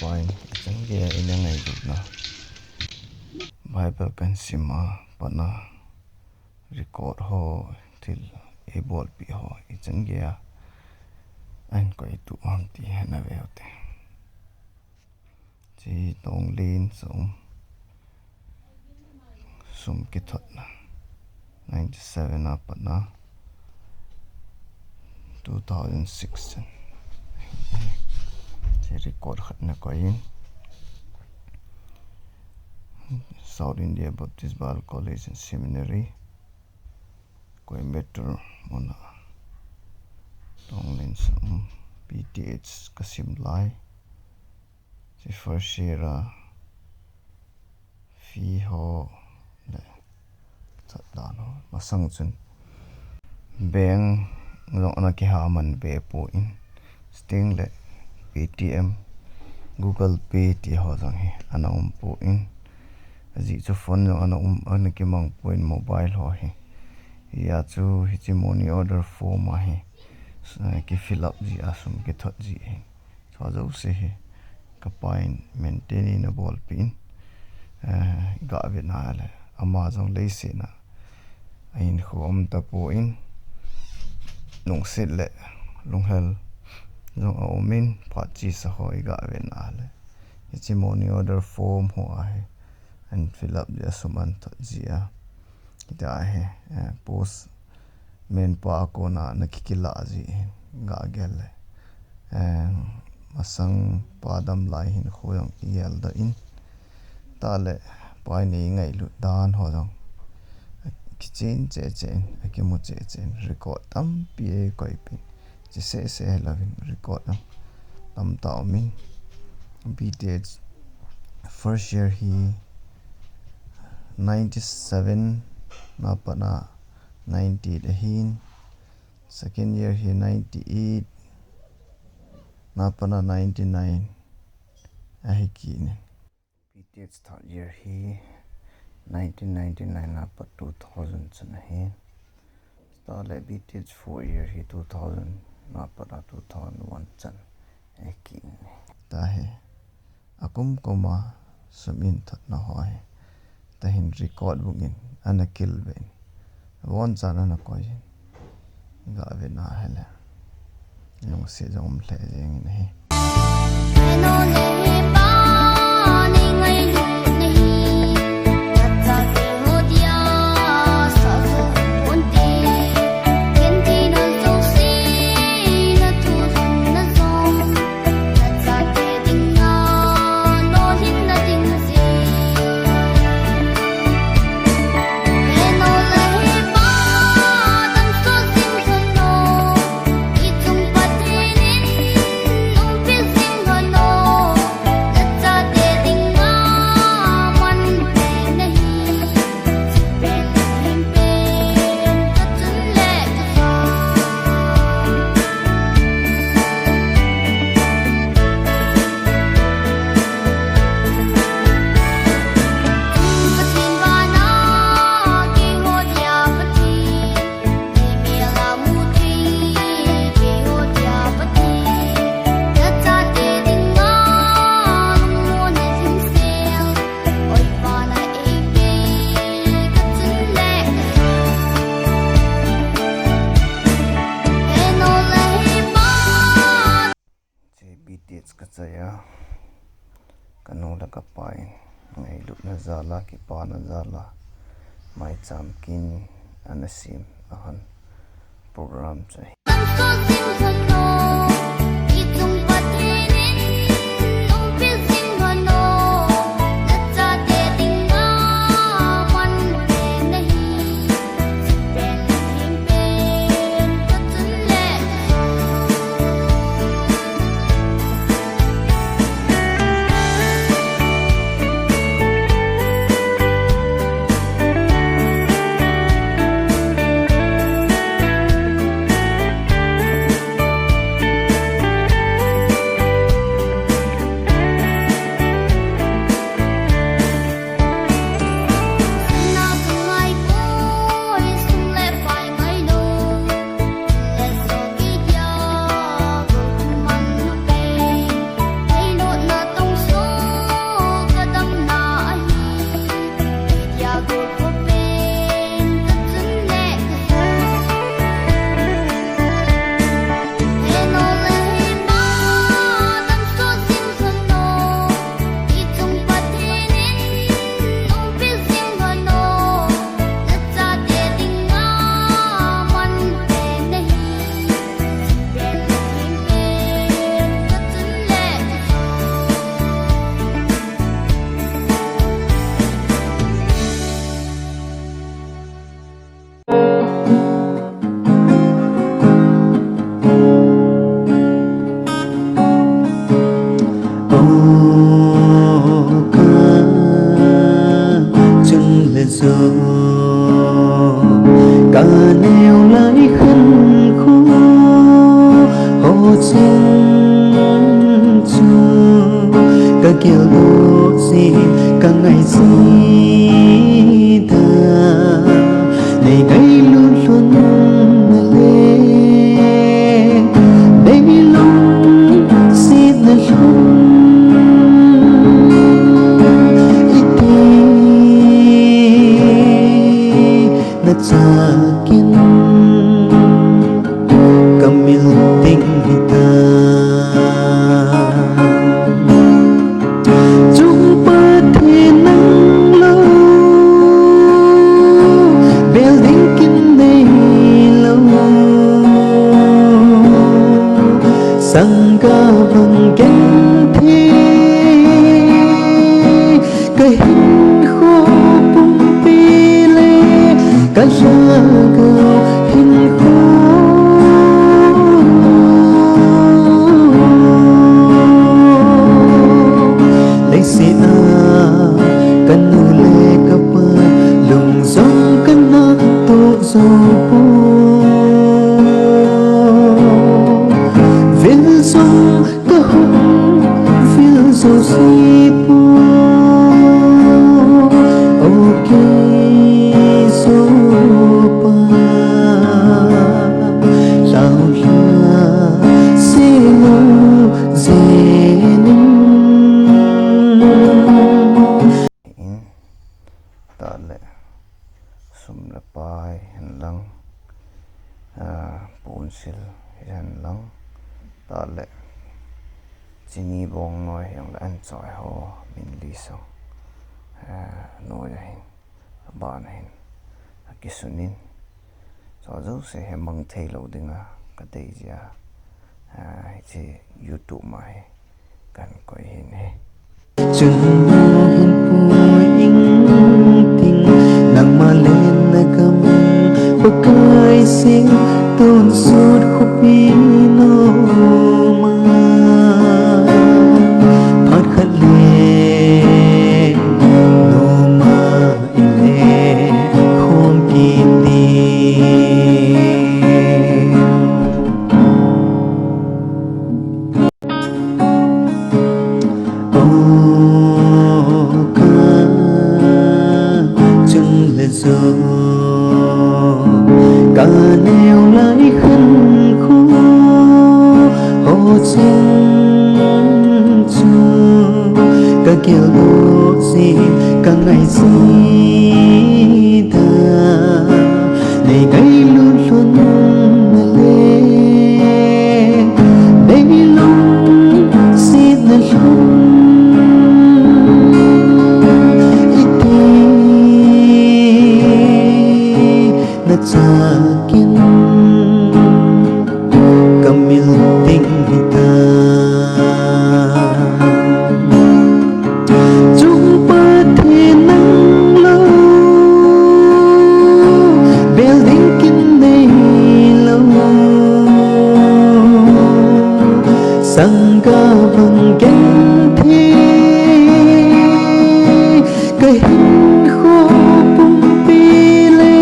point change eina ngai dupna Bible kan sima pana record ho til ebol pi ho change anh coi tụ hang ti hena veote chi tong lin sum ki thot na 97 up na 2006 chi record khat na ko in South India Baptist Bible College and Seminary Coimbatore mona tong lin PTH kasim lai chi first year fi ho le chat dan ho masang chun beng lo na ki ha man be po in sting le Paytm Google Pay ti ho jang he ana po in aji chu phone lo ana ki mang point mobile ho he ya chu hi chi money order form a he ki fill up ji asum ki thot ji he so jo se he kapain maintain in a ball pin ga ve na le ama jong le se na hinkho ta po in nong sit le long hel jong omin pha chi sa hoi ga ve na le chi money order form ho a he and fill up the suman thot ji a da he post men pa ko na kikila ji ga gel masang padam lai hinkho yang yel da in ta le pai ni ngai lu dan ho jong kichen chen ki mu chen record tam pi koipeh chi se loving record tam ta min BTH first year he 97 na pana 90 the hin second year he 98 na pana 99 a he kin BTH third year he 1999 na pa 2000 chan he start BTH 4 year he 2000 na pa 2001 chan a kin ta he akum koma sumin that na hoy ta hin record bugin ana kilben won chan ana koi ga ve na hele nong se jom hle jeng ne saya kanu la kapai ngai lu na zala ki pa na zala mai chamkin anasim ahan program chai kiểu đồ gì cả ngày gì ta để gây luôn luôn lên đây luôn xin luôn na sakin kamil ting hita chung pa thi nang lo building kin nei lo sangga bang ken thi cái hinkho bung pi le cái hinkho lấy xì cần nụ lệ Kapa lùng giống cần na tô dầu po viên giống cơ hông viên dầu xì po ok số pa lao la xì ngô dê ta lệ sum la pai hen lang pun sil hen lang ta lệ chini bong noi yang an choi ho min li so noi hin ban hin kisunin so zo se he mang thei lo dinga ka dei ja chi YouTube mai kan koi hin he chừng hiền vui in tình nàng mà lên na cầm bậc cai sinh tôn suốt khúc pino mà phát khát lên nô mà in không kín đi giờ cả nẻo lại khăn khô hồ chân chờ cả kiểu đồ gì cả ngày gì ta để gây luôn luôn lên đây luôn xin luôn sakin kamil ting hita chung pa thi nang lo building kin nei lo sangga bang ken thi cái hinkho bung pi le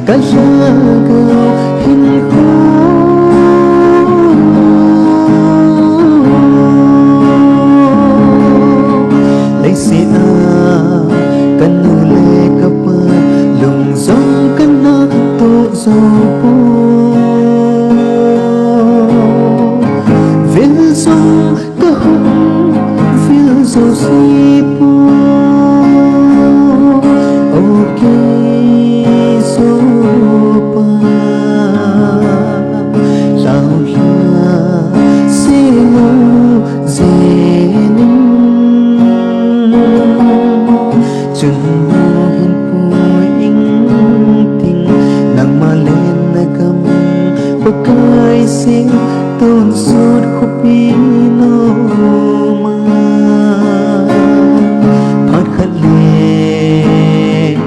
cái hinkho lấy xì cần nụ lệ Kapa lùng giống cần na tô dầu po viên giống cơ hông viên dầu xì po ok số pa lao la xì ngô dê chừng hiền vui in tình nàng mà lên na cầm bậc cai sinh tôn suốt khúc pino mà phát khát lên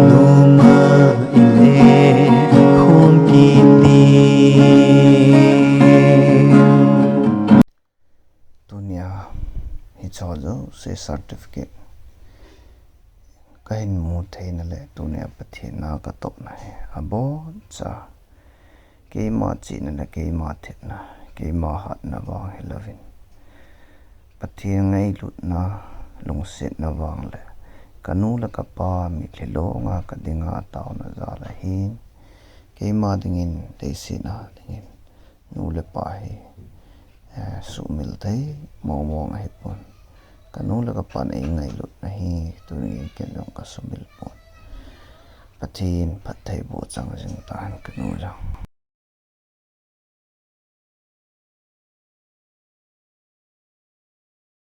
nô mà in không kín đi dunia hi cho zo se certificate cái hình mu thei na le dunia pathe na ka to na he abo cha ke ma chi na ke ma the na ke ma hat na ba he lovin pathian ngai lut na lungsit na wang le kanu la kapa mi thelo nga ka dinga taw na za la hin keima dingin teisi na dingin nu le pa hi suhmil thei mong hi pon kanu la kapa nei ngai lut na hi tu ni ken dong ka suhmil pon pathin phat thei bo chang jing tan kanu jang